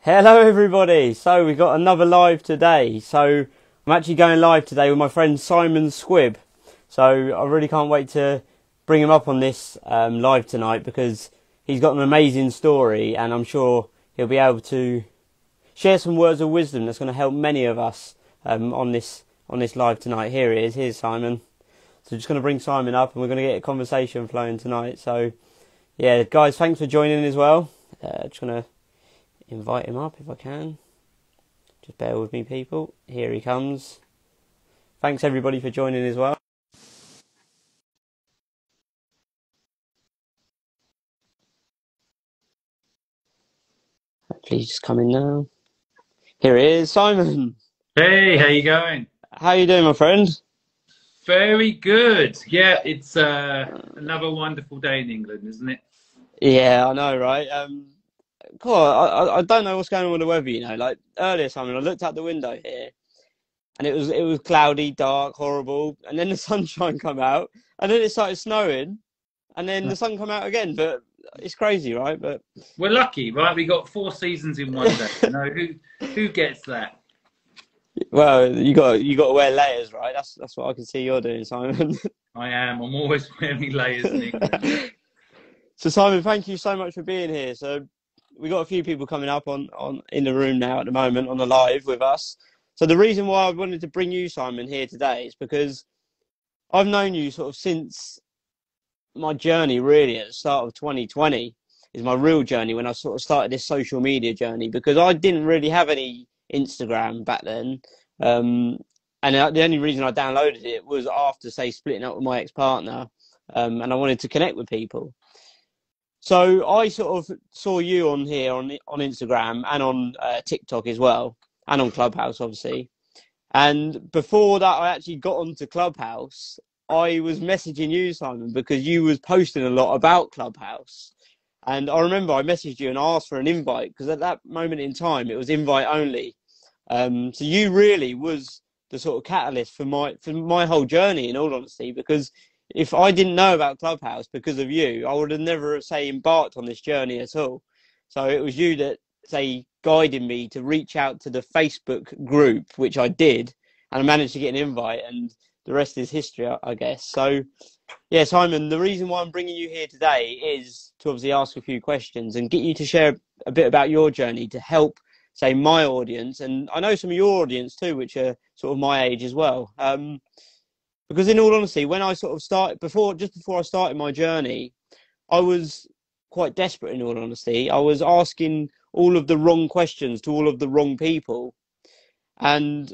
Hello everybody, so we've got another live today. So I'm actually going live today with my friend Simon Squibb. So I really can't wait to bring him up on this live tonight because he's got an amazing story and I'm sure he'll be able to share some words of wisdom that's going to help many of us on this live tonight. Here it is, here's Simon. So just going to bring Simon up and we're going to get a conversation flowing tonight. So yeah, guys, thanks for joining as well. Just going to invite him up if I can. Just bear with me, people. Here he comes. Thanks everybody for joining as well. Hopefully he's just coming now. Here he is, Simon. Hey, how you going? How you doing, my friend? Very good. Yeah, it's another wonderful day in England, isn't it? Yeah, I know, right? Cool. I don't know what's going on with the weather, you know. Like earlier, Simon, I looked out the window here, and it was cloudy, dark, horrible, and then the sunshine come out, and then it started snowing, and then the sun come out again. But it's crazy, right? But We're lucky, right? We got 4 seasons in one day. You know, who gets that? well, you got to wear layers, right? That's what I can see you're doing, Simon. I am. I'm always wearing layers in England. So Simon, thank you so much for being here. So we got a few people coming up on in the room now at the moment on the live with us. So the reason why I wanted to bring you, Simon, here today is because I've known you sort of since my journey really at the start of 2020 is my real journey when I sort of started this social media journey because I didn't really have any Instagram back then. And the only reason I downloaded it was after, say, splitting up with my ex-partner, and I wanted to connect with people. So I sort of saw you on here on Instagram and on TikTok as well, and on Clubhouse, obviously. And before that, I actually got onto Clubhouse. I was messaging you, Simon, because you was posting a lot about Clubhouse. And I remember I messaged you and asked for an invite because at that moment in time, it was invite only. So you really was the sort of catalyst for my whole journey, in all honesty, because if I didn't know about Clubhouse because of you, I would have never, say, embarked on this journey at all. So it was you that, say, guided me to reach out to the Facebook group, which I did, and I managed to get an invite, and the rest is history, I guess. So, yeah, Simon, the reason why I'm bringing you here today is to obviously ask a few questions and get you to share a bit about your journey to help, say, my audience, and I know some of your audience too, which are sort of my age as well. Because in all honesty, when I sort of just before I started my journey, I was quite desperate, in all honesty. I was asking all of the wrong questions to all of the wrong people. And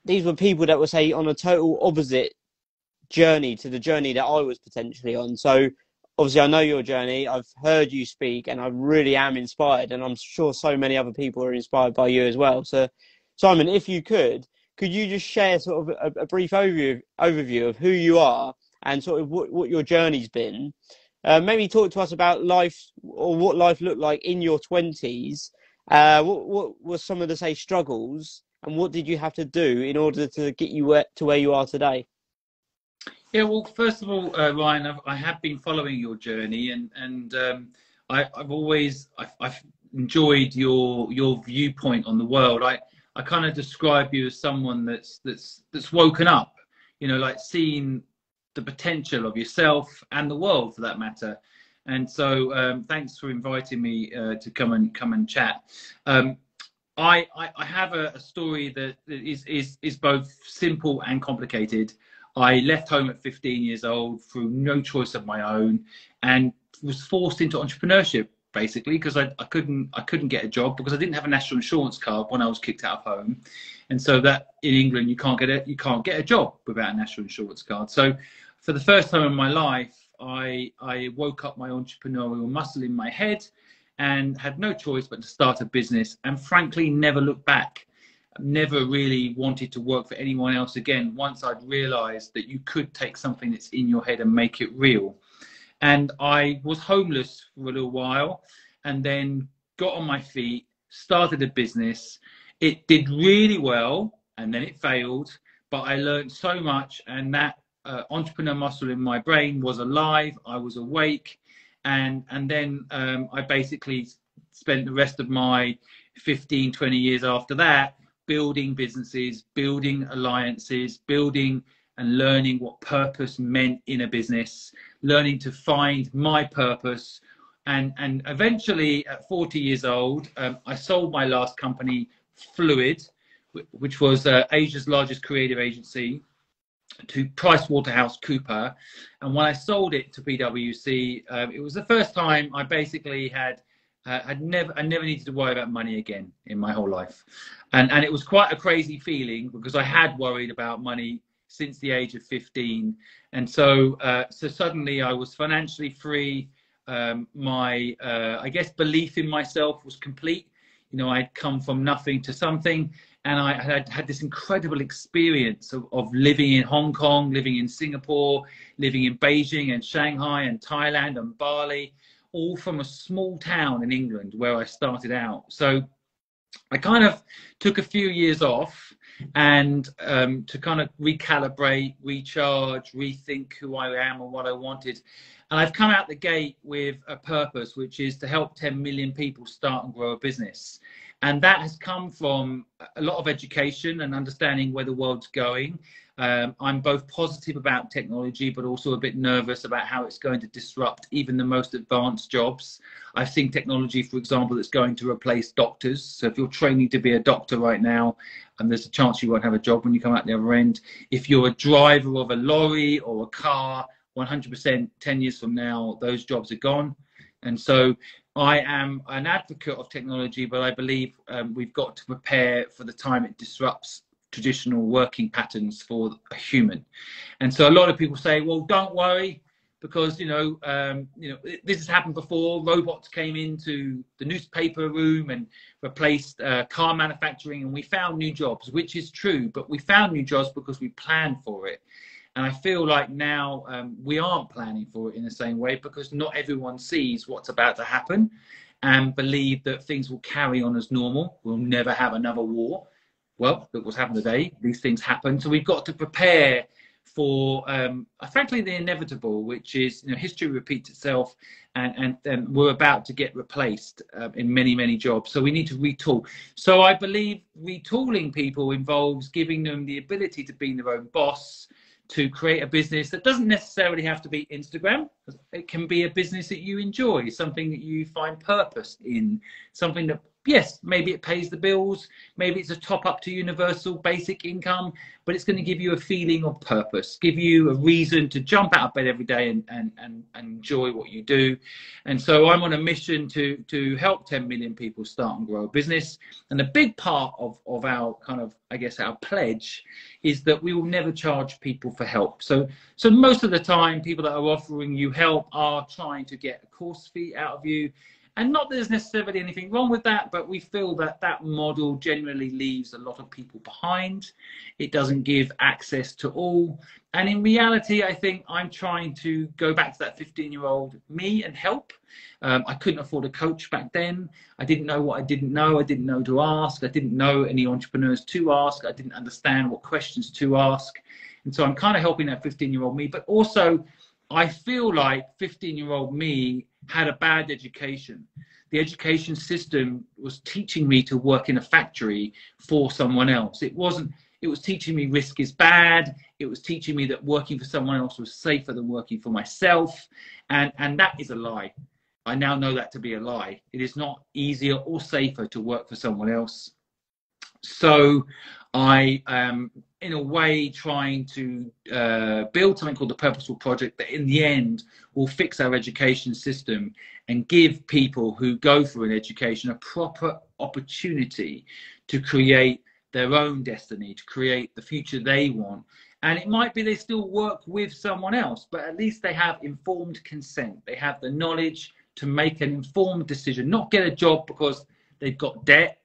these were people that were, say, on a total opposite journey to the journey that I was potentially on. So obviously I know your journey, I've heard you speak, and I really am inspired, and I'm sure so many other people are inspired by you as well. So Simon, if you could you just share sort of a brief overview of who you are and sort of what your journey's been? Maybe talk to us about life or what life looked like in your 20s. What were some of the, say, struggles, and what did you have to do in order to get you to where you are today? Yeah, well, first of all, Ryan, I have been following your journey, and I've enjoyed your viewpoint on the world. I kind of describe you as someone that's woken up, you know, like seeing the potential of yourself and the world for that matter. And so, thanks for inviting me to come and chat. I have a story that is both simple and complicated. I left home at 15 years old through no choice of my own, and was forced into entrepreneurship basically because I couldn't get a job because I didn't have a national insurance card when I was kicked out of home, and so that in England you can't get a job without a national insurance card. So for the first time in my life, I woke up my entrepreneurial muscle in my head and had no choice but to start a business, and frankly never looked back. Never really wanted to work for anyone else again once I'd realized that you could take something that's in your head and make it real. And I was homeless for a little while and then got on my feet, started a business. It did really well and then it failed, but I learned so much, and that entrepreneur muscle in my brain was alive. I was awake, and then I basically spent the rest of my 15, 20 years after that building businesses, building alliances, building and learning what purpose meant in a business, learning to find my purpose. And eventually at 40 years old, I sold my last company, Fluid, which was Asia's largest creative agency, to PricewaterhouseCoopers. And when I sold it to PwC, it was the first time I basically I never needed to worry about money again in my whole life. And it was quite a crazy feeling, because I had worried about money since the age of 15. And so suddenly I was financially free. My I guess belief in myself was complete. You know, I'd come from nothing to something, and I had this incredible experience of living in Hong Kong, living in Singapore, living in Beijing and Shanghai and Thailand and Bali, all from a small town in England where I started out. So I kind of took a few years off, and to kind of recalibrate, recharge, rethink who I am and what I wanted. And I've come out the gate with a purpose, which is to help 10 million people start and grow a business. And that has come from a lot of education and understanding where the world's going. I'm both positive about technology, but also a bit nervous about how it's going to disrupt even the most advanced jobs. I've seen technology, for example, that's going to replace doctors. So if you're training to be a doctor right now, and there's a chance you won't have a job when you come out the other end. If you're a driver of a lorry or a car, 100% 10 years from now, those jobs are gone. And so I am an advocate of technology, but I believe we've got to prepare for the time it disrupts traditional working patterns for a human. And so a lot of people say, well, don't worry, because, you know, this has happened before. Robots came into the newspaper room and replaced car manufacturing, and we found new jobs, which is true, but we found new jobs because we planned for it. And I feel like now we aren't planning for it in the same way, because not everyone sees what's about to happen and believe that things will carry on as normal. We'll never have another war. Well, look what's happened today. These things happen. So we've got to prepare for, frankly, the inevitable, which is, you know, history repeats itself, and we're about to get replaced in many, many jobs. So we need to retool. So I believe retooling people involves giving them the ability to be their own boss, to create a business that doesn't necessarily have to be Instagram. It can be a business that you enjoy, something that you find purpose in, something that, yes, maybe it pays the bills, maybe it's a top up to universal basic income, but it's going to give you a feeling of purpose, give you a reason to jump out of bed every day and enjoy what you do. And so I'm on a mission to help 10 million people start and grow a business. And a big part of our kind of, I guess, our pledge is that we will never charge people for help. So most of the time, people that are offering you help are trying to get a course fee out of you. And not that there's necessarily anything wrong with that, but we feel that that model generally leaves a lot of people behind. It doesn't give access to all. And in reality, I think I'm trying to go back to that 15-year-old me and help. I couldn't afford a coach back then. I didn't know what I didn't know. I didn't know to ask. I didn't know any entrepreneurs to ask. I didn't understand what questions to ask. And so I'm kind of helping that 15-year-old me, but also I feel like 15-year-old me had a bad education. The education system was teaching me to work in a factory for someone else. It was teaching me risk is bad. It was teaching me that working for someone else was safer than working for myself. And that is a lie. I now know that to be a lie. It is not easier or safer to work for someone else. So I am, in a way, trying to build something called the Purposeful Project that in the end will fix our education system and give people who go through an education a proper opportunity to create their own destiny, to create the future they want. And it might be they still work with someone else, but at least they have informed consent. They have the knowledge to make an informed decision, not get a job because they've got debt,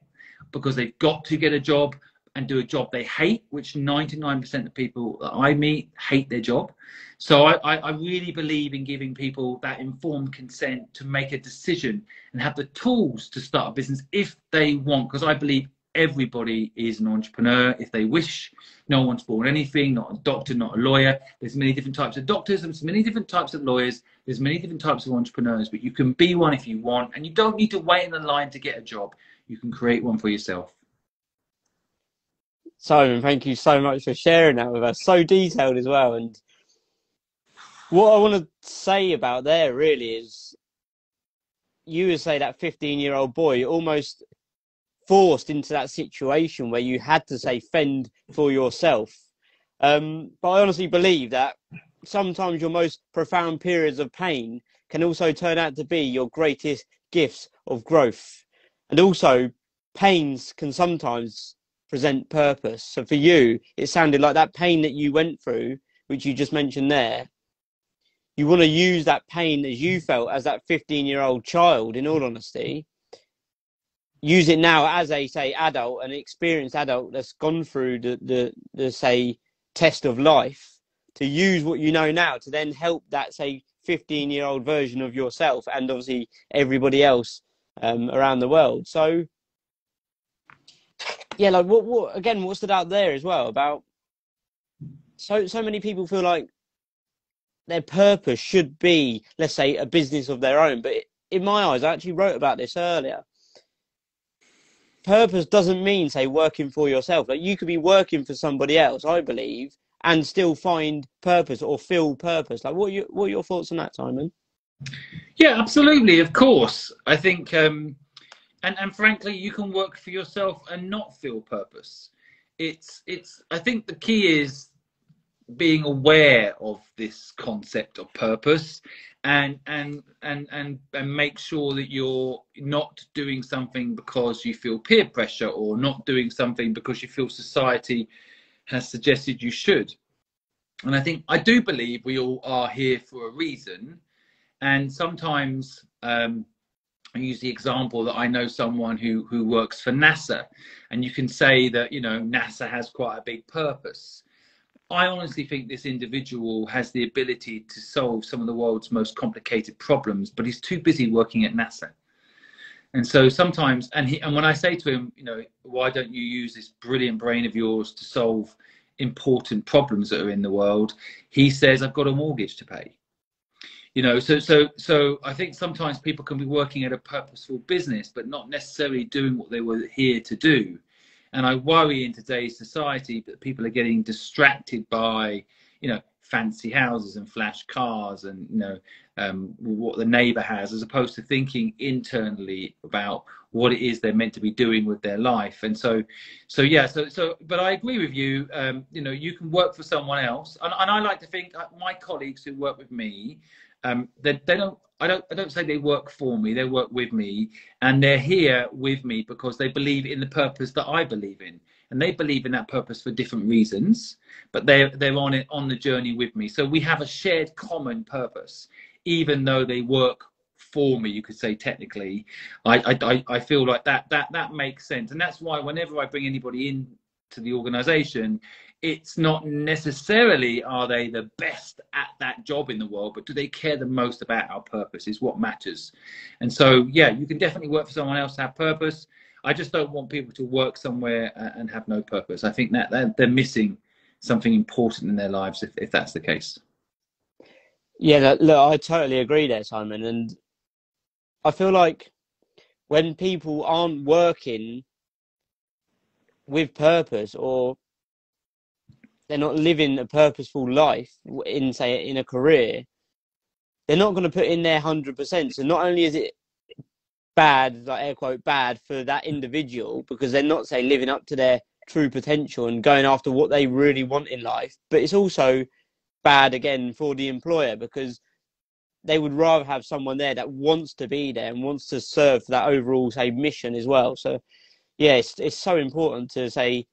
because they've got to get a job and do a job they hate, which 99% of people that I meet hate their job. So I really believe in giving people that informed consent to make a decision and have the tools to start a business if they want, because I believe everybody is an entrepreneur if they wish. No one's born anything, not a doctor, not a lawyer. There's many different types of doctors, there's many different types of lawyers, there's many different types of entrepreneurs, but you can be one if you want, and you don't need to wait in the line to get a job. You can create one for yourself. Simon, thank you so much for sharing that with us. So detailed as well. And what I want to say about there really is, you would say that 15-year-old boy almost forced into that situation where you had to say fend for yourself. But I honestly believe that sometimes your most profound periods of pain can also turn out to be your greatest gifts of growth. And also, pains can sometimes present purpose. So for you, it sounded like that pain that you went through, which you just mentioned there, you want to use that pain as you felt as that 15-year-old child, in all honesty, use it now as a, say, adult, an experienced adult that's gone through the say, test of life, to use what you know now to then help that, say, 15-year-old version of yourself and obviously everybody else around the world. So, yeah, like what stood out there as well about so many people feel like their purpose should be, let's say, a business of their own. But in my eyes, I actually wrote about this earlier. Purpose doesn't mean, say, working for yourself. Like, you could be working for somebody else, I believe, and still find purpose or feel purpose. Like, what are your thoughts on that, Simon? Yeah, absolutely, of course. I think, and frankly, you can work for yourself and not feel purpose. I think the key is being aware of this concept of purpose, and make sure that you're not doing something because you feel peer pressure, or not doing something because you feel society has suggested you should. And I do believe we all are here for a reason. And sometimes I use the example that I know someone who works for NASA, and you can say that, you know, NASA has quite a big purpose. I honestly think this individual has the ability to solve some of the world's most complicated problems, but he's too busy working at NASA. And so sometimes, and when I say to him, you know, why don't you use this brilliant brain of yours to solve important problems that are in the world? He says, I've got a mortgage to pay. You know, so I think sometimes people can be working at a purposeful business, but not necessarily doing what they were here to do. And I worry in today's society that people are getting distracted by, you know, fancy houses and flash cars and, you know, what the neighbor has, as opposed to thinking internally about what it is they're meant to be doing with their life. And so but I agree with you. You know, you can work for someone else, and I like to think my colleagues who work with me, they don't, I don't say they work for me, they work with me, and they're here with me because they believe in the purpose that I believe in, and they believe in that purpose for different reasons, but they're on the journey with me. So we have a shared common purpose, even though they work for me, you could say technically. I feel like that makes sense, and that's why whenever I bring anybody in to the organization, it's not necessarily are they the best at that job in the world, but do they care the most about our purpose is what matters. And so, yeah, you can definitely work for someone else to have purpose. I just don't want people to work somewhere and have no purpose. I think that they're missing something important in their lives if that's the case. Yeah, look, I totally agree there, Simon. And I feel like when people aren't working with purpose, or they're not living a purposeful life in, say, in a career, they're not going to put in their 100%. So not only is it bad, like air quote, bad for that individual because they're not, say, living up to their true potential and going after what they really want in life, but it's also bad again for the employer because they would rather have someone there that wants to be there and wants to serve that overall, say, mission as well. So yeah, it's so important to, say,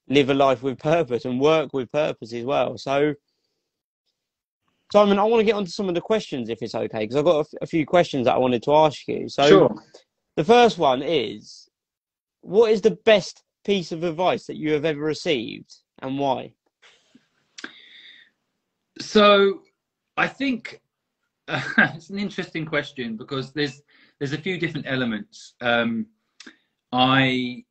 live a life with purpose and work with purpose as well. So Simon, I want to get onto some of the questions if it's okay, because I've got a few questions that I wanted to ask you. So Sure. the first one is, what is the best piece of advice that you have ever received and why? So I think it's an interesting question because there's a few different elements. I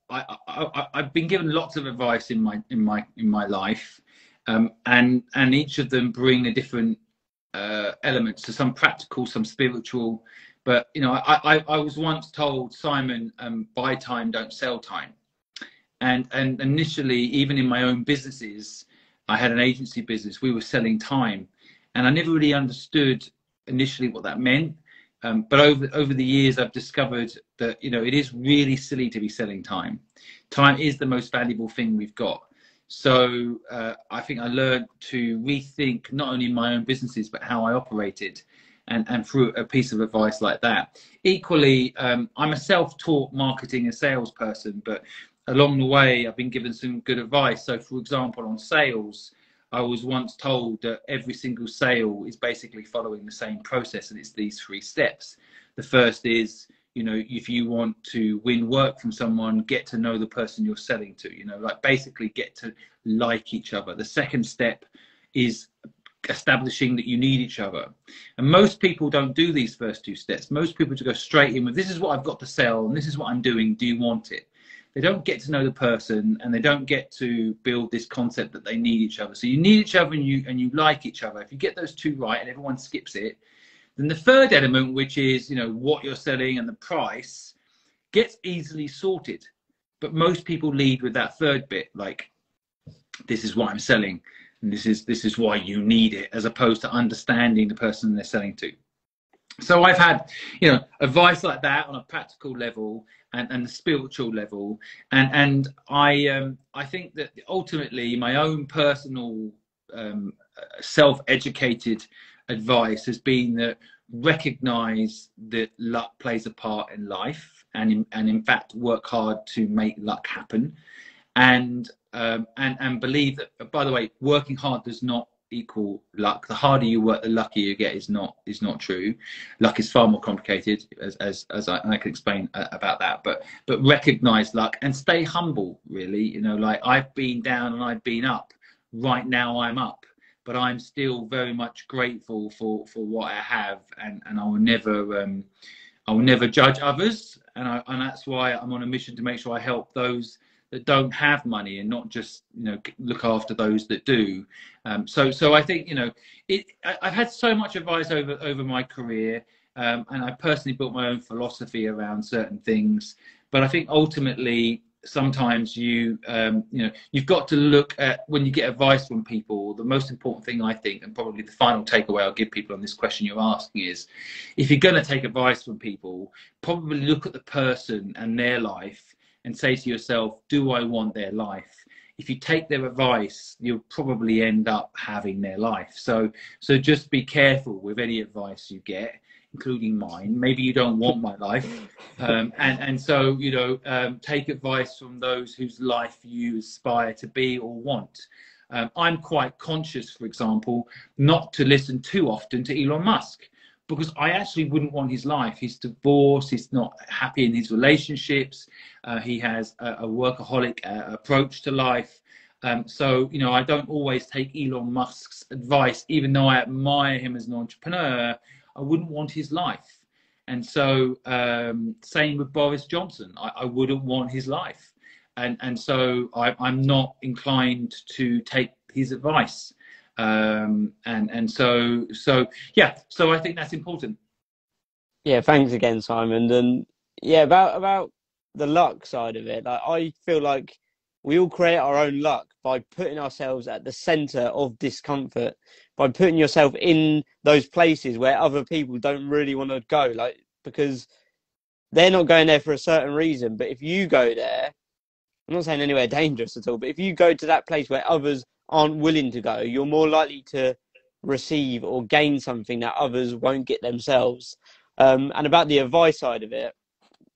I've been given lots of advice in my life, and each of them bring a different elements. So some practical, some spiritual. But you know, I was once told, Simon, buy time, don't sell time. And initially, even in my own businesses, I had an agency business. We were selling time, and I never really understood initially what that meant. But over the years, I've discovered that, you know, it is really silly to be selling time. Time is the most valuable thing we've got. So I think I learned to rethink not only my own businesses, but how I operated, and through a piece of advice like that. Equally, I'm a self-taught marketing and salesperson, but along the way, I've been given some good advice. So, for example, on sales, I was once told that every single sale is basically following the same process, and it's these 3 steps. The first is, you know, if you want to win work from someone, get to know the person you're selling to, you know, like basically get to like each other. The second step is establishing that you need each other. And most people don't do these first 2 steps. Most people just go straight in with, this is what I've got to sell, and this is what I'm doing. Do you want it? They don't get to know the person, and they don't get to build this concept that they need each other. So you need each other, and you like each other. If you get those 2 right and everyone skips it, then the third element, which is, you know, what you're selling and the price, gets easily sorted. But most people lead with that third bit, like, this is what I'm selling, and this is why you need it, as opposed to understanding the person they're selling to. So I've had, you know, advice like that on a practical level and the spiritual level, and I think that ultimately my own personal self-educated advice has been that recognize that luck plays a part in life, and in fact work hard to make luck happen, and believe that, by the way, working hard does not equal luck. The harder you work, the luckier you get is not true. Luck is far more complicated, as I can explain about that. But recognize luck and stay humble. Really, you know, like, I've been down and I've been up. Right now I'm up, but I'm still very much grateful for what I have, and I will never judge others, and that's why I'm on a mission to make sure I help those that don't have money, and not just, you know, look after those that do. So I think, you know, I've had so much advice over my career, and I personally built my own philosophy around certain things. But I think ultimately, sometimes you know, you've got to look at, when you get advice from people, the most important thing, I think, and probably the final takeaway I'll give people on this question you're asking is, if you're going to take advice from people, probably look at the person and their life and say to yourself, do I want their life? If you take their advice, you'll probably end up having their life. So just be careful with any advice you get, including mine. Maybe you don't want my life. And so, you know, take advice from those whose life you aspire to be or want. I'm quite conscious, for example, not to listen too often to Elon Musk, because I actually wouldn't want his life. He's divorced. He's not happy in his relationships. He has a workaholic approach to life. So, you know, I don't always take Elon Musk's advice, even though I admire him as an entrepreneur. I wouldn't want his life. And so, same with Boris Johnson. I wouldn't want his life. And so I'm not inclined to take his advice. And so yeah, so I think that's important. Yeah, thanks again, Simon. And yeah, about the luck side of it, like, I feel like we all create our own luck by putting ourselves at the center of discomfort, by putting yourself in those places where other people don't really want to go, like, because they're not going there for a certain reason. But if you go there, I'm not saying anywhere dangerous at all, but if you go to that place where others aren't willing to go, you're more likely to receive or gain something that others won't get themselves. And about the advice side of it,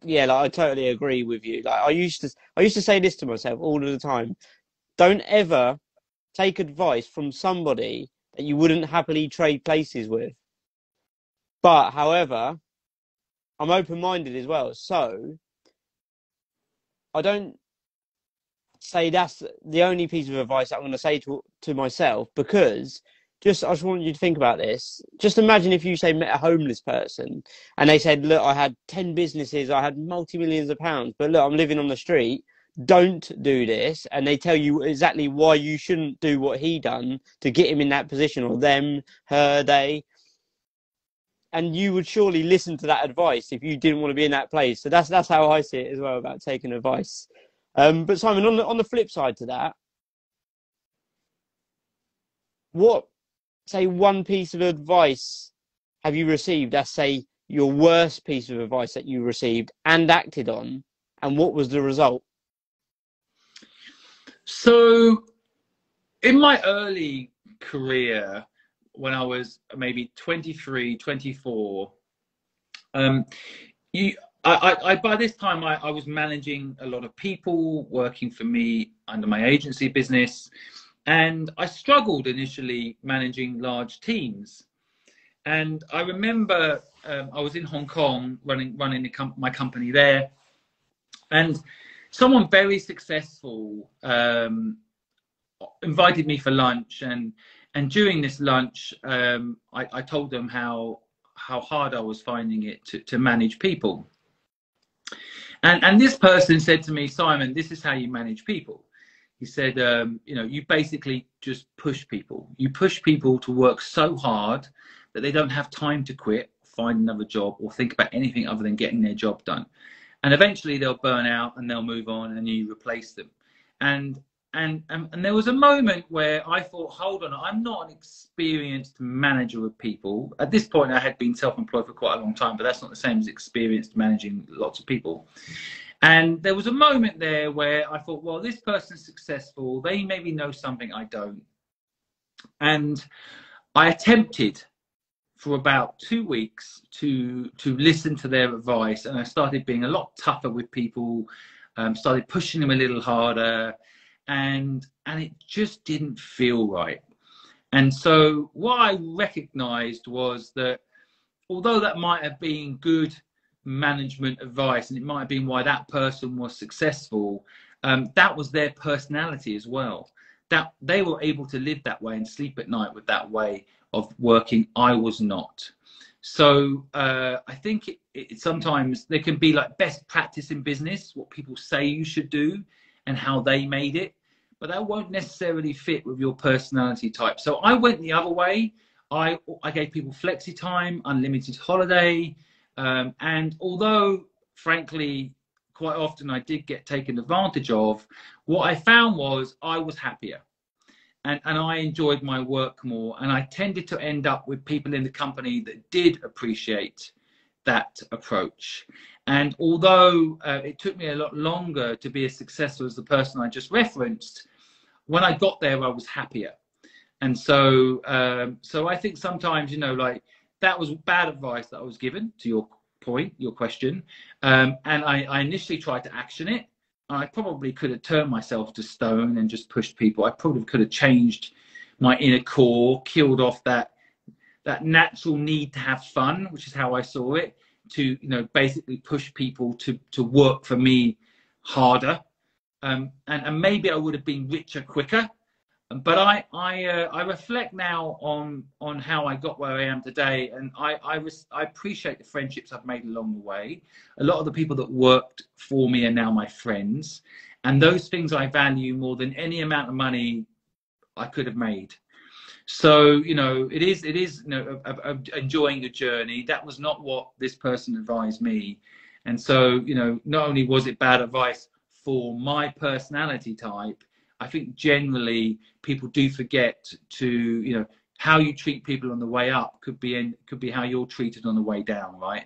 yeah, like, I totally agree with you. Like, I used to say this to myself all of the time: don't ever take advice from somebody that you wouldn't happily trade places with. But however, I'm open-minded as well, so I don't say that's the only piece of advice that I'm going to say to myself, because I just want you to think about this. Just imagine if you, say, met a homeless person and they said, look, I had 10 businesses, I had multi-millions of pounds, but look, I'm living on the street. don't do this, and they tell you exactly why you shouldn't do what he done to get him in that position, or them, her, they, and you would surely listen to that advice if you didn't want to be in that place. So that's how I see it as well about taking advice. But Simon, on the flip side to that, what, say, one piece of advice have you received that's, say, your worst piece of advice that you received and acted on, and what was the result? So in my early career, when I was maybe 23, 24, by this time I was managing a lot of people working for me under my agency business, and I struggled initially managing large teams. And I remember I was in Hong Kong running my company there, and someone very successful invited me for lunch, and during this lunch I told them how hard I was finding it to manage people. And this person said to me, Simon, this is how you manage people. He said, you know, you basically just push people. You push people to work so hard that they don't have time to quit, find another job, or think about anything other than getting their job done. And eventually they'll burn out and they'll move on, and you replace them. And there was a moment where I thought, hold on, I'm not an experienced manager of people. At this point, I had been self-employed for quite a long time, but that's not the same as experienced managing lots of people. And there was a moment there where I thought, well, this person's successful. They maybe know something I don't. And I attempted for about 2 weeks to listen to their advice. And I started being a lot tougher with people, started pushing them a little harder. And it just didn't feel right. And so what I recognized was that although that might have been good management advice, and it might have been why that person was successful, that was their personality as well. That they were able to live that way and sleep at night with that way of working. I was not. So I think it sometimes there can be like best practice in business, what people say you should do and how they made it, but that won't necessarily fit with your personality type. So I went the other way. I gave people flexi time, unlimited holiday, and although frankly quite often I did get taken advantage of, what I found was I was happier, and I enjoyed my work more, and I tended to end up with people in the company that did appreciate that approach. And although it took me a lot longer to be as successful as the person I just referenced, when I got there, I was happier. And so, so I think sometimes, you know, like that was bad advice that I was given, to your point, your question. And I initially tried to action it. I probably could have turned myself to stone and just pushed people. I probably could have changed my inner core, killed off that natural need to have fun, which is how I saw it, to, you know, basically push people to work for me harder. And maybe I would have been richer quicker. But I reflect now on how I got where I am today, and I appreciate the friendships I've made along the way. A lot of the people that worked for me are now my friends, and those things I value more than any amount of money I could have made. So, you know, it is you know, enjoying the journey. That was not what this person advised me, and so, you know, not only was it bad advice for my personality type, I think generally people do forget to, you know, how you treat people on the way up could be how you're treated on the way down, right?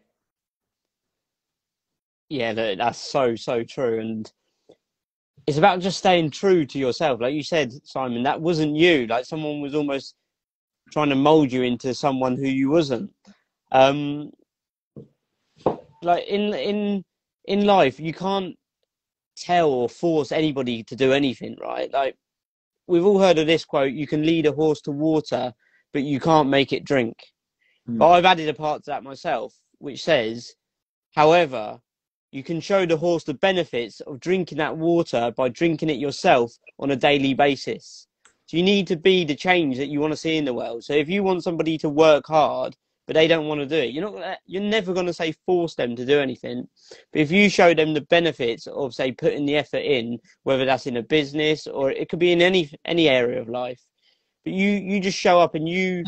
Yeah, that's so true. And it's about just staying true to yourself. Like you said, Simon, that wasn't you. Like someone was almost trying to mold you into someone who you wasn't. Like in life, you can't tell or force anybody to do anything, right? Like we've all heard of this quote: you can lead a horse to water, but you can't make it drink. But I've added a part to that myself, which says, however, you can show the horse the benefits of drinking that water by drinking it yourself on a daily basis. So you need to be the change that you want to see in the world. So if you want somebody to work hard but they don't want to do it. You're never going to say force them to do anything. But if you show them the benefits of, say, putting the effort in, whether that's in a business or it could be in any area of life, but you just show up and you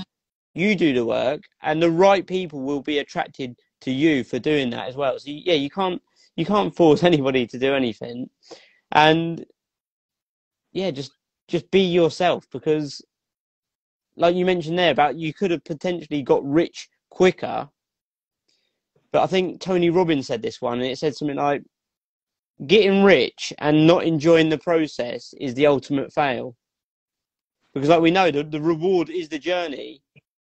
do the work, and the right people will be attracted to you for doing that as well. So yeah, you can't force anybody to do anything, and yeah, just be yourself, because like you mentioned there about you could have potentially got rich quicker, but I think Tony Robbins said this one, and it said something like, getting rich and not enjoying the process is the ultimate fail. Because like we know, the reward is the journey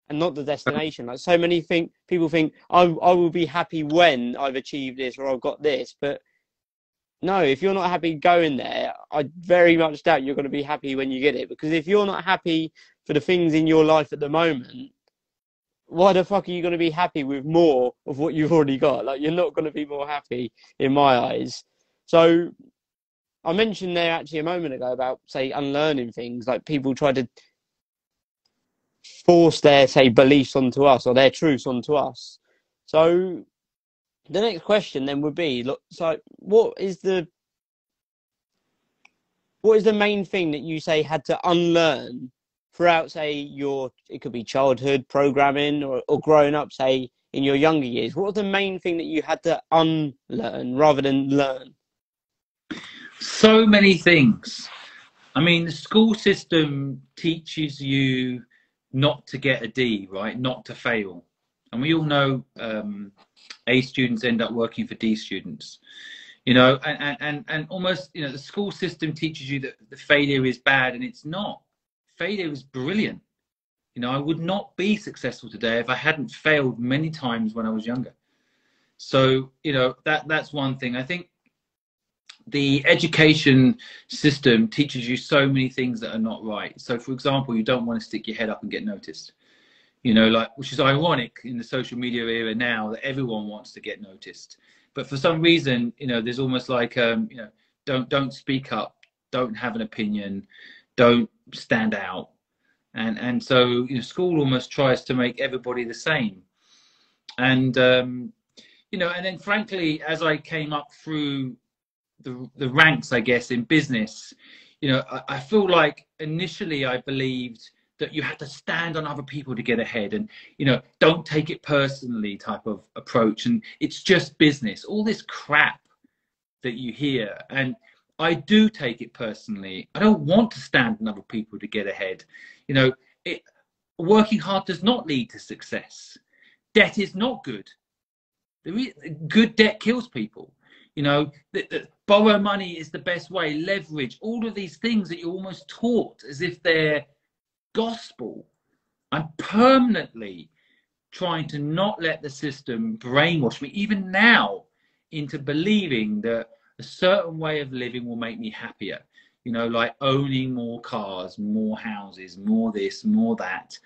and not the destination. Like so many people think, I will be happy when I've achieved this or I've got this. But no, if you're not happy going there, I very much doubt you're going to be happy when you get it. Because if you're not happy for the things in your life at the moment, why the fuck are you going to be happy with more of what you've already got? Like, you're not going to be more happy in my eyes. So I mentioned there actually a moment ago about, say, unlearning things. Like, people try to force their, say, beliefs onto us or their truths onto us. So the next question then would be, look, so what is the main thing that you, say, had to unlearn throughout, say, it could be childhood programming or growing up, say, in your younger years? What was the main thing that you had to unlearn rather than learn? So many things. I mean, the school system teaches you not to get a D, right? Not to fail. And we all know A students end up working for D students, and almost, the school system teaches you that the failure is bad, and it's not. Failure is brilliant. I would not be successful today if I hadn't failed many times when I was younger. So, that's one thing. I think the education system teaches you so many things that are not right. So, for example, you don't want to stick your head up and get noticed, which is ironic in the social media era now, that everyone wants to get noticed. But for some reason, there's almost like, don't speak up, don't have an opinion, don't stand out. And so, school almost tries to make everybody the same. And, and then frankly, as I came up through the ranks, I guess, in business, I feel like initially I believed that you had to stand on other people to get ahead, and don't take it personally type of approach, and it's just business, all this crap that you hear. And I do take it personally. I don't want to stand on other people to get ahead. Working hard does not lead to success. Debt is not good. Good debt kills people. Borrow money is the best way, leverage, all of these things that you're almost taught as if they're gospel. I'm permanently trying to not let the system brainwash me, even now, into believing that a certain way of living will make me happier. Like owning more cars, more houses, more this, more that,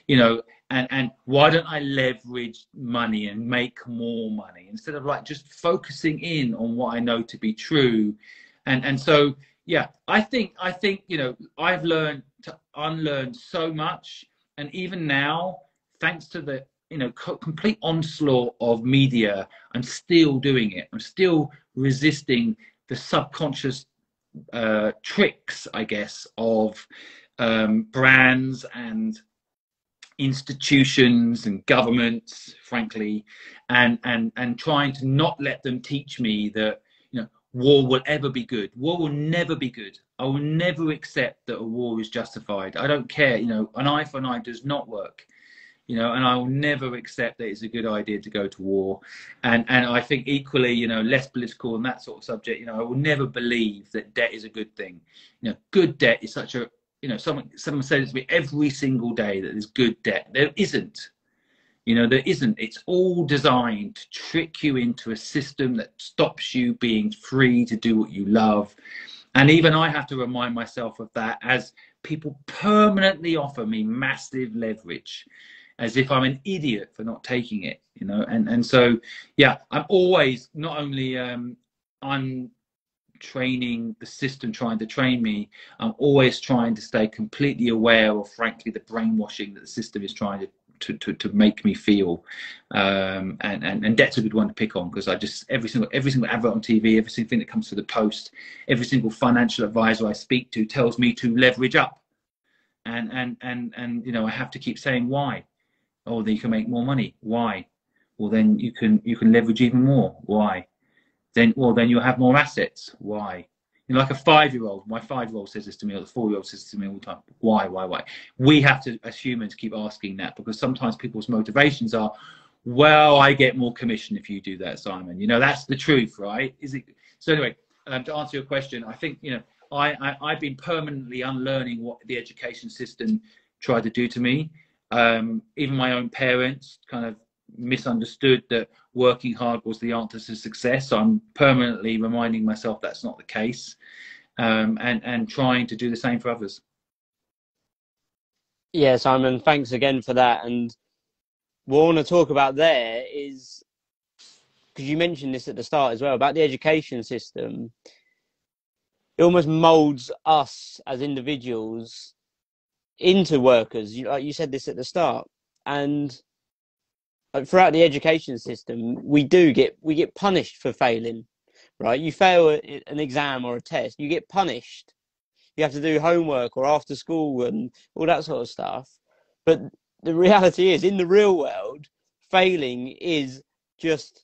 and why don't I leverage money and make more money instead of like just focusing in on what I know to be true. And so, yeah, I think, I've learned to unlearn so much. And even now, thanks to the, complete onslaught of media, I'm still doing it. I'm still resisting the subconscious tricks, I guess, of brands and institutions and governments, frankly, and trying to not let them teach me that war will ever be good. War will never be good. I will never accept that a war is justified. I don't care. An eye for an eye does not work. And I will never accept that it's a good idea to go to war. And I think equally, less political and that sort of subject, I will never believe that debt is a good thing. Good debt is such a, someone says to me every single day that there's good debt. There isn't. There isn't. It's all designed to trick you into a system that stops you being free to do what you love. And even I have to remind myself of that as people permanently offer me massive leverage, as if I'm an idiot for not taking it, and so, yeah, I'm always not only training the system trying to train me, I'm always trying to stay completely aware of, frankly, the brainwashing that the system is trying to make me feel. And debt's a good one to pick on, because I just, every single advert on TV, every single thing that comes to the post, every single financial advisor I speak to tells me to leverage up. And you know, I have to keep saying why. Oh, then you can make more money. Why? Well, then you can leverage even more. Why? Then you'll have more assets. Why? You know, like a 5-year-old, my 5-year-old says this to me, or the 4-year-old says this to me all the time. Why? We have to, as humans, keep asking that, because sometimes people's motivations are, well, I get more commission if you do that, Simon. You know, that's the truth, right? Is it? So anyway, to answer your question, I think, you know, I've been permanently unlearning what the education system tried to do to me. Even my own parents kind of misunderstood that working hard was the answer to success. So I'm permanently reminding myself that's not the case, and trying to do the same for others. Yeah, Simon, thanks again for that. And what I want to talk about there is, because you mentioned this at the start as well, about the education system. It almost molds us as individuals into workers. Like you said this at the start, and throughout the education system, we get punished for failing. Right? You fail an exam or a test, you get punished. You have to do homework or after school and all that sort of stuff. But the reality is, in the real world, failing is just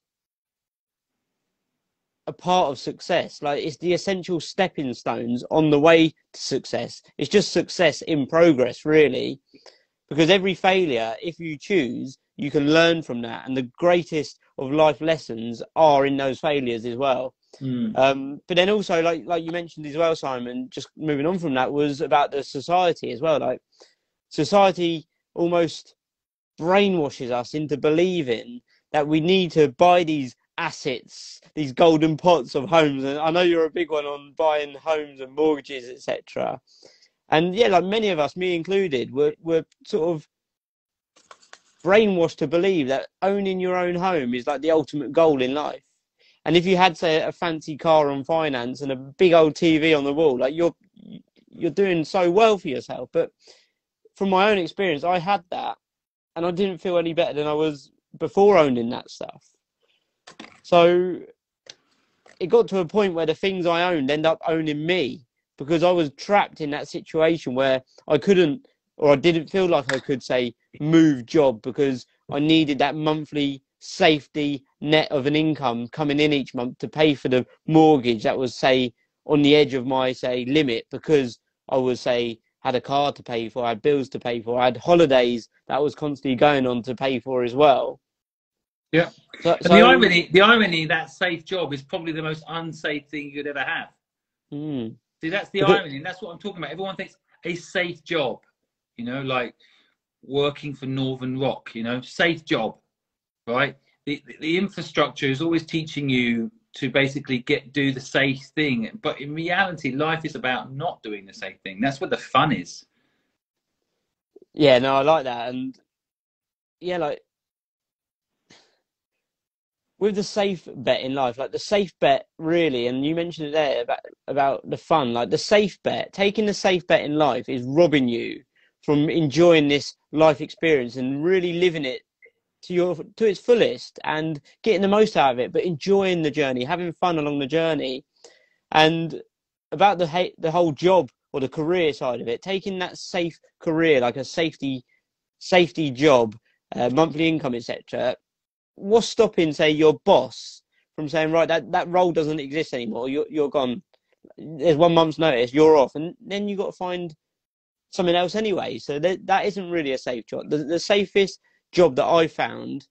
a part of success. Like, it's the essential stepping stones on the way to success. It's just success in progress, really, because every failure, if you choose, you can learn from that, and the greatest of life lessons are in those failures as well. But then also, like you mentioned as well, Simon, just moving on from that, was about the society as well. Like, society almost brainwashes us into believing that we need to buy these assets, these golden pots of homes. And I know you're a big one on buying homes and mortgages, etc. And yeah, like many of us, me included, were sort of brainwashed to believe that owning your own home is like the ultimate goal in life. And if you had, say, a fancy car on finance and a big old TV on the wall, like you're doing so well for yourself. But from my own experience, I had that, and I didn't feel any better than I was before owning that stuff. So it got to a point where the things I owned end up owning me, because I was trapped in that situation where I couldn't, or I didn't feel like I could, say, move job, because I needed that monthly safety net of an income coming in each month to pay for the mortgage that was, say, on the edge of my, say, limit, because I was, say, had a car to pay for, I had bills to pay for, I had holidays that was constantly going on to pay for as well. Yeah. So the irony, that safe job is probably the most unsafe thing you could ever have. See, that's the irony, and that's what I'm talking about. Everyone thinks a safe job, you know, like working for Northern Rock, you know, safe job, right? The infrastructure is always teaching you to basically do the safe thing, but in reality, life is about not doing the safe thing. That's where the fun is. Yeah, no, I like that. And yeah, like, with the safe bet in life, like the safe bet really, and you mentioned it there about the fun, like the safe bet, taking the safe bet in life is robbing you from enjoying this life experience and really living it to its fullest and getting the most out of it, but enjoying the journey, having fun along the journey. And about the whole job or the career side of it, taking that safe career, like a safety job, monthly income, etc. What's stopping, say, your boss from saying, right, that role doesn't exist anymore, you're gone, there's 1 month's notice, you're off, and then you got to find something else anyway. So that isn't really a safe job. The safest job that I found,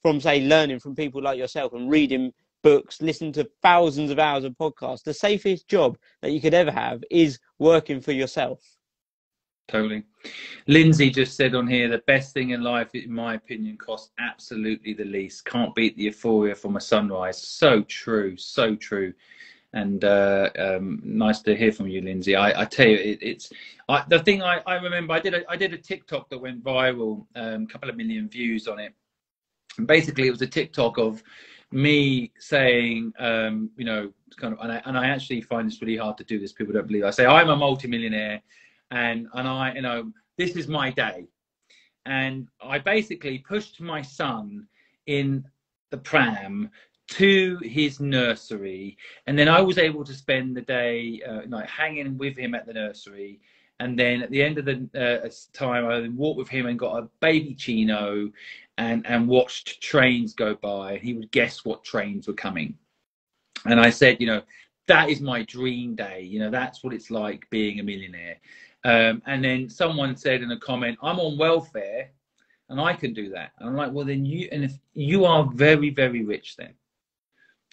from, say, learning from people like yourself and reading books, listening to thousands of hours of podcasts, the safest job that you could ever have is working for yourself. Totally. Lindsay just said on here, the best thing in life, in my opinion, costs absolutely the least. Can't beat the euphoria from a sunrise. So true, so true. And nice to hear from you, Lindsay. I tell you, the thing I remember, I did a TikTok that went viral, a couple of million views on it. And basically, it was a TikTok of me saying, you know, kind of, and I actually find this really hard to do this. People don't believe. I say I'm a multimillionaire, and I, you know, this is my day. and I basically pushed my son in the pram to his nursery, and then I was able to spend the day like hanging with him at the nursery. And then at the end of the time, I walked with him and got a baby chino, and watched trains go by. He would guess what trains were coming. And I said, that is my dream day. That's what it's like being a millionaire. And then someone said in a comment, I'm on welfare and I can do that. And I'm like, well, then if you are very, very rich, then,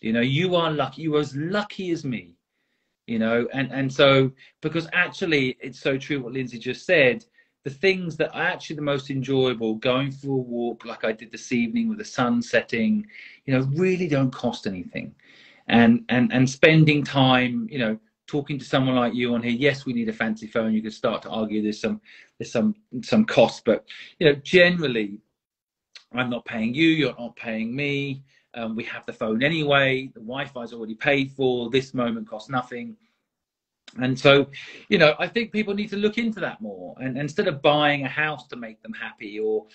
you are lucky. You are as lucky as me, and so, because actually it's so true what Lindsay just said, the things that are actually the most enjoyable, going for a walk like I did this evening with the sun setting, really don't cost anything. And spending time, talking to someone like you on here. Yes, we need a fancy phone. You could start to argue there's some cost, but generally, I'm not paying you. You're not paying me. We have the phone anyway. The Wi-Fi is already paid for. This moment costs nothing. And so, I think people need to look into that more. And instead of buying a house to make them happy, or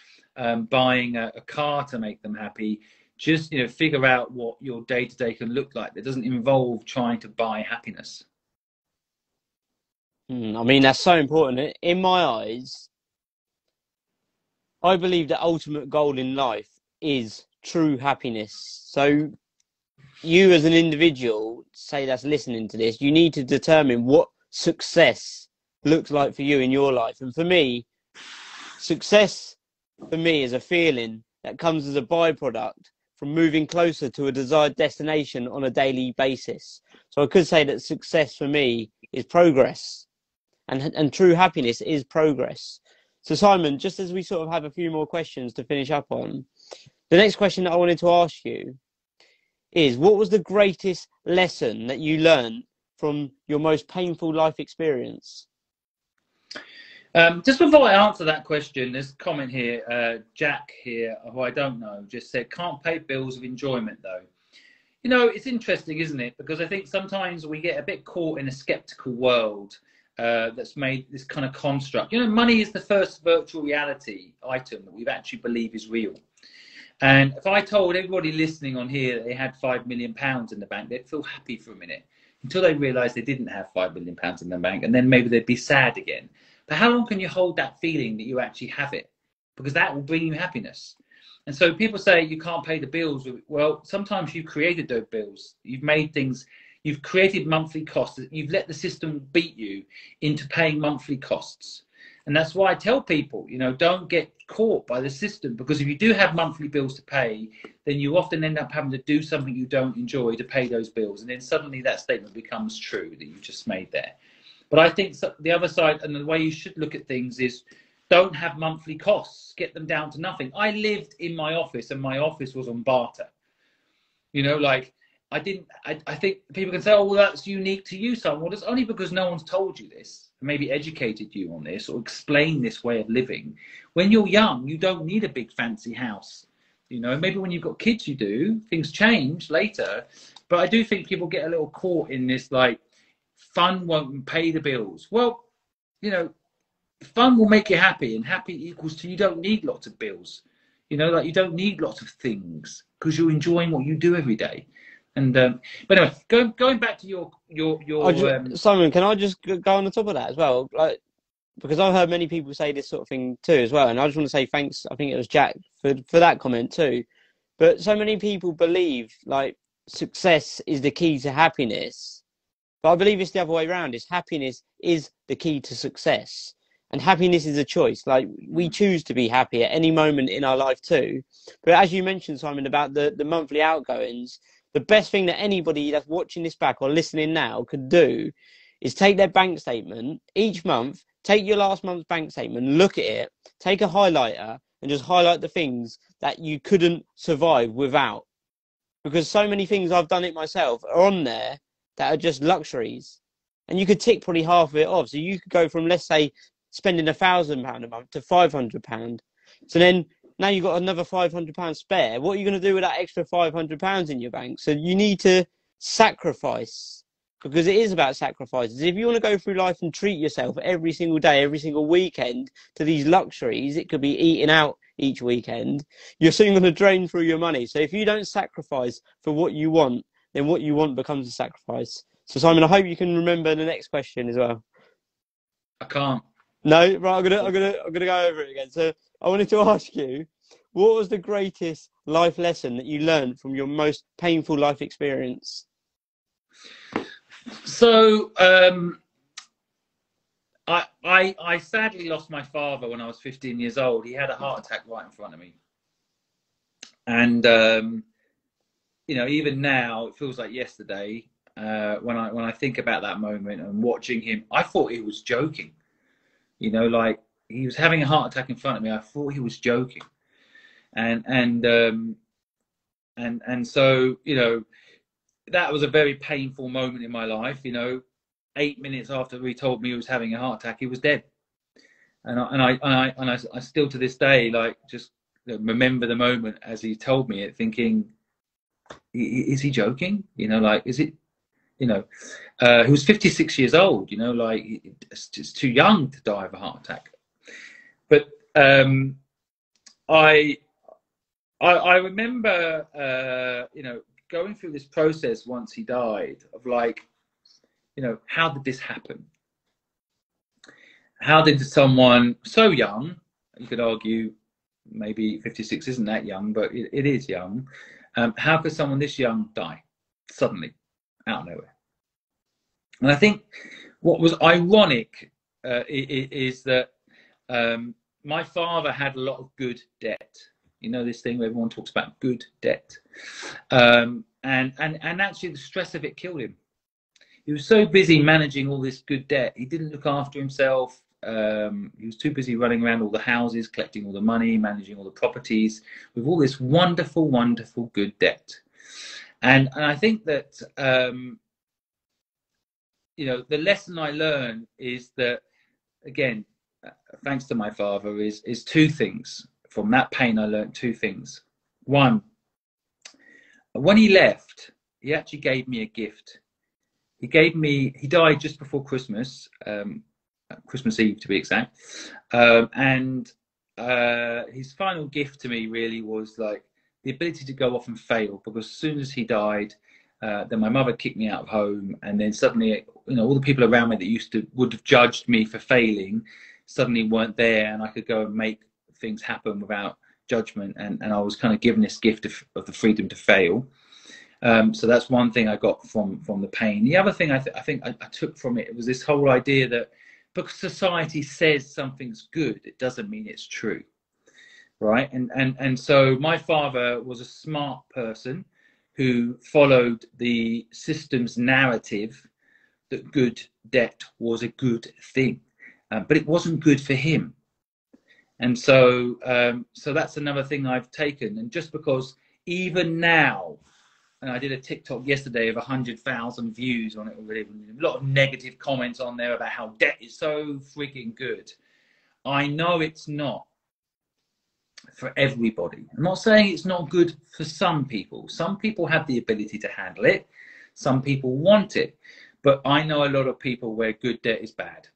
buying a car to make them happy, just figure out what your day-to-day can look like that doesn't involve trying to buy happiness. I mean, that's so important. In my eyes, I believe the ultimate goal in life is true happiness. So you as an individual, say that's listening to this, you need to determine what success looks like for you in your life. And for me, success for me is a feeling that comes as a byproduct from moving closer to a desired destination on a daily basis. So I could say that success for me is progress, and true happiness is progress. So Simon, just as we sort of have a few more questions to finish up on, the next question that I wanted to ask you is, what was the greatest lesson that you learned from your most painful life experience? Just before I answer that question, there's a comment here. Jack here, who I don't know, just said, can't pay bills with enjoyment though. It's interesting, isn't it? Because I think sometimes we get a bit caught in a skeptical world that's made this kind of construct. Money is the first virtual reality item that we've actually believe is real. And if I told everybody listening on here that they had £5 million in the bank, they'd feel happy for a minute until they realised they didn't have £5 million in the bank, and then maybe they'd be sad again. But how long can you hold that feeling that you actually have it? Because that will bring you happiness. And so people say you can't pay the bills. Well, sometimes you've created those bills. You've made things, you've created monthly costs. You've let the system beat you into paying monthly costs. And that's why I tell people, don't get caught by the system, because if you do have monthly bills to pay, then you often end up having to do something you don't enjoy to pay those bills. And then suddenly that statement becomes true that you just made there. But I think the other side, and the way you should look at things, is don't have monthly costs. Get them down to nothing. I lived in my office, and my office was on barter. I think people can say, oh, well, that's unique to you, son. Well, it's only because no one's told you this, and maybe educated you on this, or explained this way of living. When you're young, you don't need a big fancy house. Maybe when you've got kids, you do. Things change later. But I do think people get a little caught in this, fun won't pay the bills. Well, fun will make you happy, and happy equals to you don't need lots of bills. You don't need lots of things, because you're enjoying what you do every day. And but anyway, going back to your Simon, can I just go on the top of that as well? Because I've heard many people say this sort of thing too as well, and I just want to say thanks. I think it was Jack for that comment too. But so many people believe success is the key to happiness, but I believe it's the other way around. It's happiness is the key to success, and happiness is a choice. We choose to be happy at any moment in our life too. But as you mentioned, Simon, about the monthly outgoings, the best thing that anybody that's watching this back or listening now could do is take their bank statement each month, take your last month's bank statement, look at it, take a highlighter and just highlight the things that you couldn't survive without. Because so many things, I've done it myself, are on there that are just luxuries. And you could tick probably half of it off. So you could go from, let's say, spending £1,000 a month to £500. So then now you've got another £500 spare. What are you going to do with that extra £500 in your bank? So you need to sacrifice because it is about sacrifices. If you want to go through life and treat yourself every single day, every single weekend to these luxuries, it could be eating out each weekend, you're soon going to drain through your money. So if you don't sacrifice for what you want, then what you want becomes a sacrifice. So Simon, I hope you can remember the next question as well. I can't. No, right, I'm gonna go over it again. So I wanted to ask you, what was the greatest life lesson that you learned from your most painful life experience? So I sadly lost my father when I was 15 years old. He had a heart attack right in front of me, and you know, even now it feels like yesterday when I think about that moment and watching him. I thought he was joking. You know, like he was having a heart attack in front of me. I thought he was joking, and so, you know, that was a very painful moment in my life. You know, 8 minutes after he told me he was having a heart attack, he was dead. And I still to this day, like, just remember the moment as he told me it, thinking, is he joking? You know, like, is it? You know, he was 56 years old. You know, like, it's too young to die of a heart attack. But I remember, you know, going through this process once he died of, like, you know, how did this happen? How did someone so young, you could argue maybe 56 isn't that young, but it is young. How could someone this young die suddenly out of nowhere? And I think what was ironic is that my father had a lot of good debt. You know, this thing where everyone talks about good debt. And actually the stress of it killed him. He was so busy managing all this good debt, he didn't look after himself. He was too busy running around all the houses, collecting all the money, managing all the properties, with all this wonderful, wonderful good debt. And I think that, you know, the lesson I learned is that, again, thanks to my father, is two things. From that pain, I learned two things. One, when he left, he actually gave me a gift. He died just before Christmas, Christmas Eve to be exact. And his final gift to me really was, like, the ability to go off and fail, because as soon as he died, then my mother kicked me out of home, and then suddenly, you know, all the people around me that would have judged me for failing suddenly weren't there, and I could go and make things happen without judgment, and I was kind of given this gift of the freedom to fail. So that's one thing I got from the pain. The other thing I think I took from it was this whole idea that because society says something's good, it doesn't mean it's true, right? And so my father was a smart person who followed the system's narrative that good debt was a good thing, but it wasn't good for him. And so so that's another thing I've taken. And just because even now, and I did a TikTok yesterday of 100,000 views on it already, a lot of negative comments on there about how debt is so freaking good. I know it's not for everybody. I'm not saying it's not good for some people. Some people have the ability to handle it. Some people want it. But I know a lot of people where good debt is bad.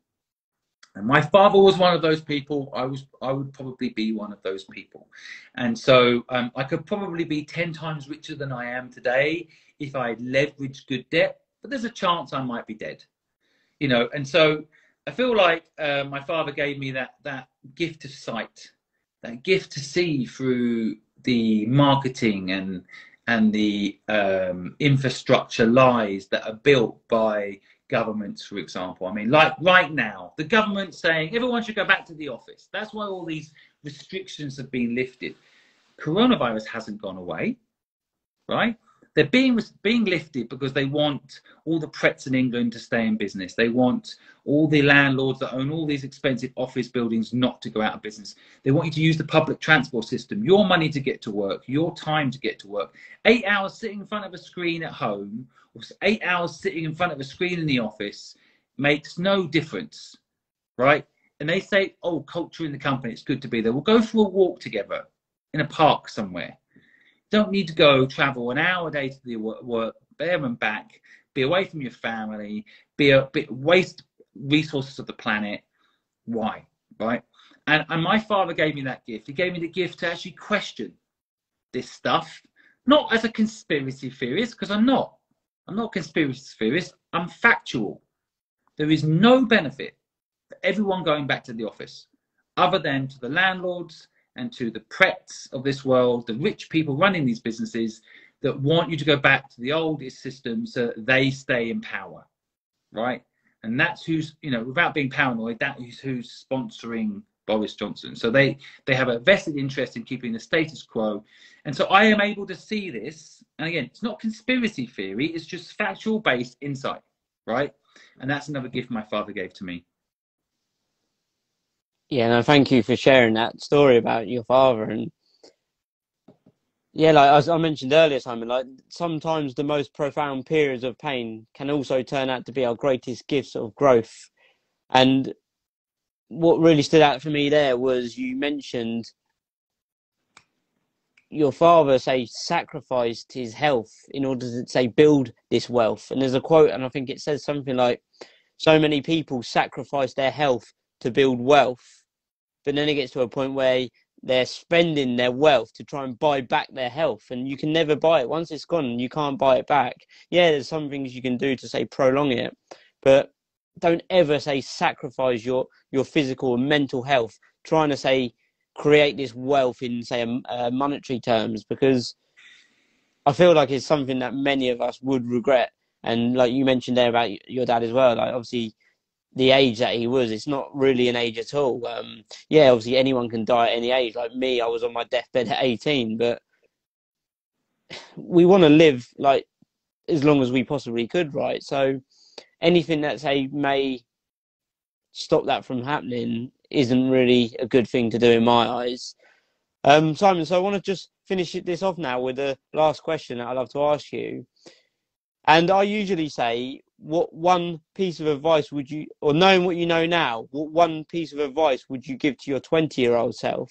And my father was one of those people. I would probably be one of those people. And so I could probably be 10 times richer than I am today if I leveraged good debt, but there's a chance I might be dead, you know. And so I feel like my father gave me that gift of sight, that gift to see through the marketing and the infrastructure lies that are built by governments, for example. I mean, like right now, the government's saying everyone should go back to the office. That's why all these restrictions have been lifted. Coronavirus hasn't gone away, right? They're being lifted because they want all the prets in England to stay in business. They want all the landlords that own all these expensive office buildings not to go out of business. They want you to use the public transport system, your money to get to work, your time to get to work. 8 hours sitting in front of a screen at home, or 8 hours sitting in front of a screen in the office makes no difference, right? And they say, oh, culture in the company, it's good to be there. We'll go for a walk together in a park somewhere. Don't need to go travel an hour a day to the work there and back, be away from your family, waste resources of the planet. Why? Right? And my father gave me that gift. He gave me the gift to actually question this stuff, not as a conspiracy theorist, because I'm not a conspiracy theorist. I'm factual. There is no benefit for everyone going back to the office, other than to the landlords and to the prets of this world, the rich people running these businesses that want you to go back to the oldest system so that they stay in power, right? And that's who's, without being paranoid, that is who's sponsoring Boris Johnson. So they have a vested interest in keeping the status quo. And so I am able to see this. And again, it's not conspiracy theory, it's just factual based insight, right? And that's another gift my father gave to me. Yeah, no, thank you for sharing that story about your father. And yeah, like as I mentioned earlier, Simon, like sometimes the most profound periods of pain can also turn out to be our greatest gifts of growth. And what really stood out for me there was you mentioned your father, say, sacrificed his health in order to, say, build this wealth. And there's a quote, and I think it says something like, so many people sacrifice their health to build wealth, but then it gets to a point where they're spending their wealth to try and buy back their health, and you can never buy it. Once it's gone, you can't buy it back. Yeah, there's some things you can do to, say, prolong it, but don't ever, say, sacrifice your physical and mental health trying to, say, create this wealth in, say, monetary terms, because I feel like it's something that many of us would regret. And like you mentioned there about your dad as well, like obviously the age that he was, it's not really an age at all. Yeah, obviously anyone can die at any age. Like me, I was on my deathbed at 18, but we want to live like as long as we possibly could, right? So anything that, say, may stop that from happening isn't really a good thing to do in my eyes. Simon, so I want to just finish this off now with the last question that I love to ask you. And I usually say, what one piece of advice would you, or knowing what you know now, what one piece of advice would you give to your 20-year-old self?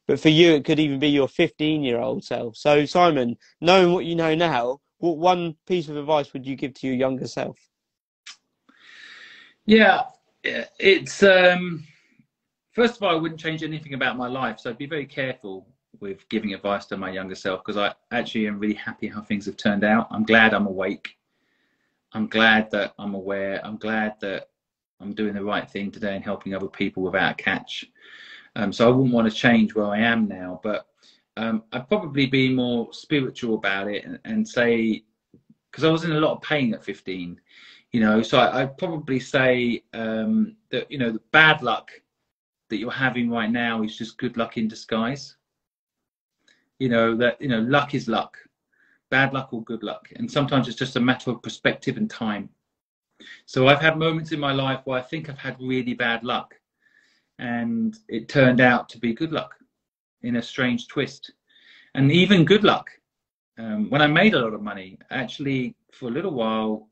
But for you, it could even be your 15-year-old self. So, Simon, knowing what you know now, what one piece of advice would you give to your younger self? Yeah, it's first of all, I wouldn't change anything about my life. So I'd be very careful with giving advice to my younger self, because I actually am really happy how things have turned out. I'm glad I'm awake. I'm glad that I'm aware. I'm glad that I'm doing the right thing today and helping other people without a catch. So I wouldn't want to change where I am now, but I'd probably be more spiritual about it and say, because I was in a lot of pain at 15, so I'd probably say that, the bad luck that you're having right now is just good luck in disguise. Luck is luck. Bad luck or good luck. And sometimes it's just a matter of perspective and time. So I've had moments in my life where I think I've had really bad luck, and it turned out to be good luck in a strange twist. And even good luck, when I made a lot of money, actually for a little while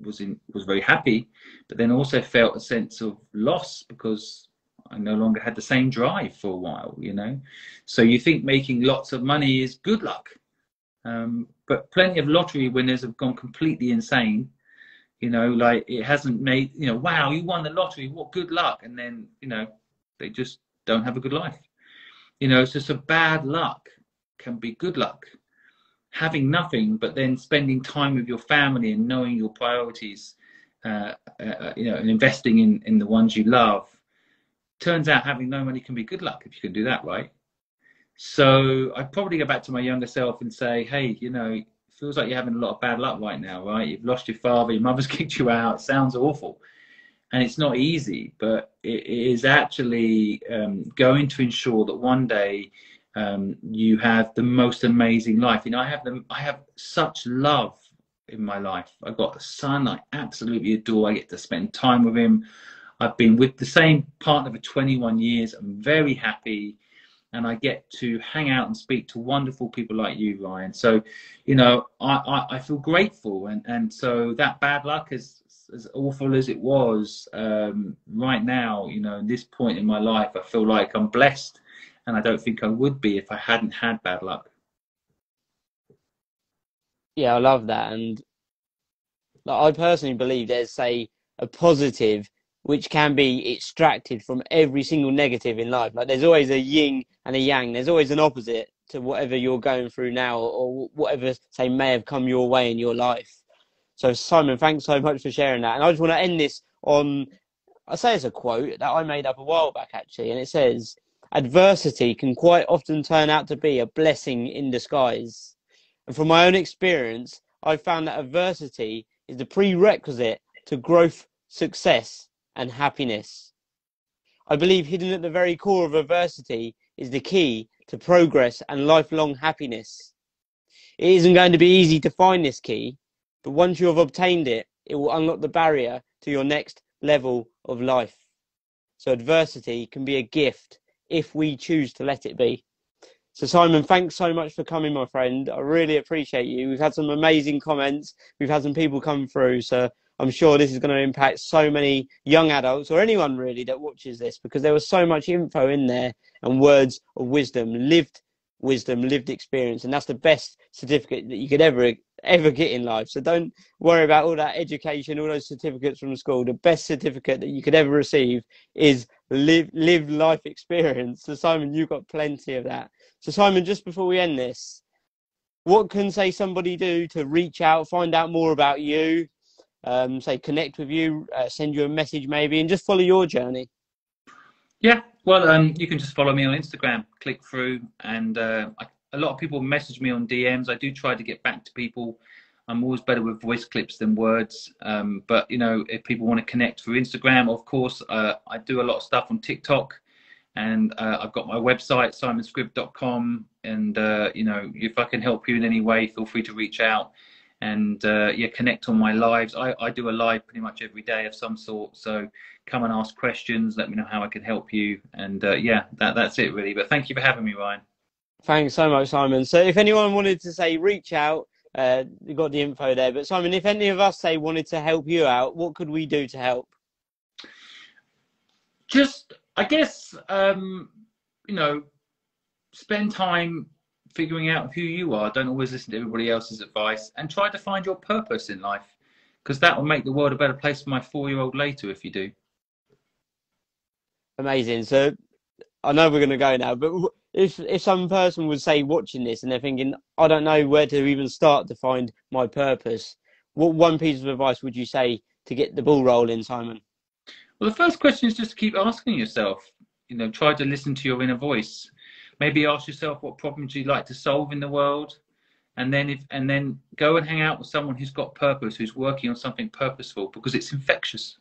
was very happy, but then also felt a sense of loss because I no longer had the same drive for a while, So you think making lots of money is good luck. But plenty of lottery winners have gone completely insane, like it hasn't made, wow, you won the lottery, what good luck. And then, they just don't have a good life. It's just a bad luck can be good luck. Having nothing, but then spending time with your family and knowing your priorities, and investing in the ones you love. Turns out having no money can be good luck if you can do that right. So I'd probably go back to my younger self and say, hey, it feels like you're having a lot of bad luck right now, right? You've lost your father, your mother's kicked you out. It sounds awful. And it's not easy, but it is actually going to ensure that one day you have the most amazing life. I have such love in my life. I've got a son I absolutely adore. I get to spend time with him. I've been with the same partner for 21 years. I'm very happy. And I get to hang out and speak to wonderful people like you, Ryan. So, I feel grateful. And so that bad luck, as awful as it was, right now, at this point in my life, I feel like I'm blessed. And I don't think I would be if I hadn't had bad luck. Yeah, I love that. And Like, I personally believe there's, say, a positive which can be extracted from every single negative in life. Like, there's always a yin and a yang. There's always an opposite to whatever you're going through now, or whatever, say, may have come your way in your life. So, Simon, thanks so much for sharing that. And I just want to end this on, I say it's a quote that I made up a while back, actually, and it says, adversity can quite often turn out to be a blessing in disguise. And from my own experience, I've found that adversity is the prerequisite to growth, success, and happiness. I believe hidden at the very core of adversity is the key to progress and lifelong happiness. It isn't going to be easy to find this key, but once you have obtained it, it will unlock the barrier to your next level of life. So adversity can be a gift if we choose to let it be. So Simon, thanks so much for coming, my friend. I really appreciate you. We've had some amazing comments. We've had some people come through. So I'm sure this is going to impact so many young adults, or anyone really that watches this, because there was so much info in there and words of wisdom, lived experience. And that's the best certificate that you could ever get in life. So don't worry about all that education, all those certificates from school. The best certificate that you could ever receive is live life experience. So Simon, you've got plenty of that. So Simon, just before we end this, what can, say, somebody do to reach out, find out more about you, say, connect with you, send you a message maybe, and just follow your journey? Yeah, well, you can just follow me on Instagram, click through, and a lot of people message me on DMs. I do try to get back to people. I'm always better with voice clips than words. But, you know, if people want to connect through Instagram, of course, I do a lot of stuff on TikTok. And I've got my website, simonsquibb.com. And, you know, if I can help you in any way, feel free to reach out. And, yeah, connect on my lives. I do a live pretty much every day of some sort. So come and ask questions. Let me know how I can help you. And, yeah, that's it, really. But thank you for having me, Ryan. Thanks so much, Simon. So if anyone wanted to, say, reach out, you got the info there. But Simon, if any of us, say, wanted to help you out, what could we do to help? Just, I guess, you know, spend time figuring out who you are. Don't always listen to everybody else's advice, and try to find your purpose in life, because that will make the world a better place for my 4-year-old later if you do. Amazing. So I know we're going to go now, but if some person was, say, watching this and they're thinking, I don't know where to even start to find my purpose, what one piece of advice would you say to get the ball rolling, Simon? Well, the first question is just to keep asking yourself, you know, try to listen to your inner voice. Maybe ask yourself what problems you'd like to solve in the world. And then go and hang out with someone who's got purpose, who's working on something purposeful, because it's infectious.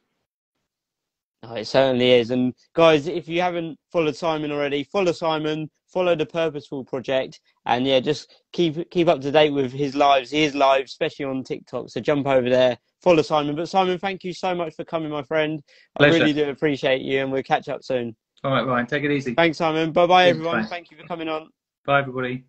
Oh, it certainly is. And guys, if you haven't followed Simon already, follow Simon, follow the Purposeful Project, and yeah, just keep up to date with his lives. He is live, especially on TikTok. So jump over there, follow Simon. But Simon, thank you so much for coming, my friend. Pleasure. I really do appreciate you, and we'll catch up soon. All right, Ryan, take it easy. Thanks, Simon. Bye-bye, Cheers, everyone. bye. Thank you for coming on. Bye, everybody.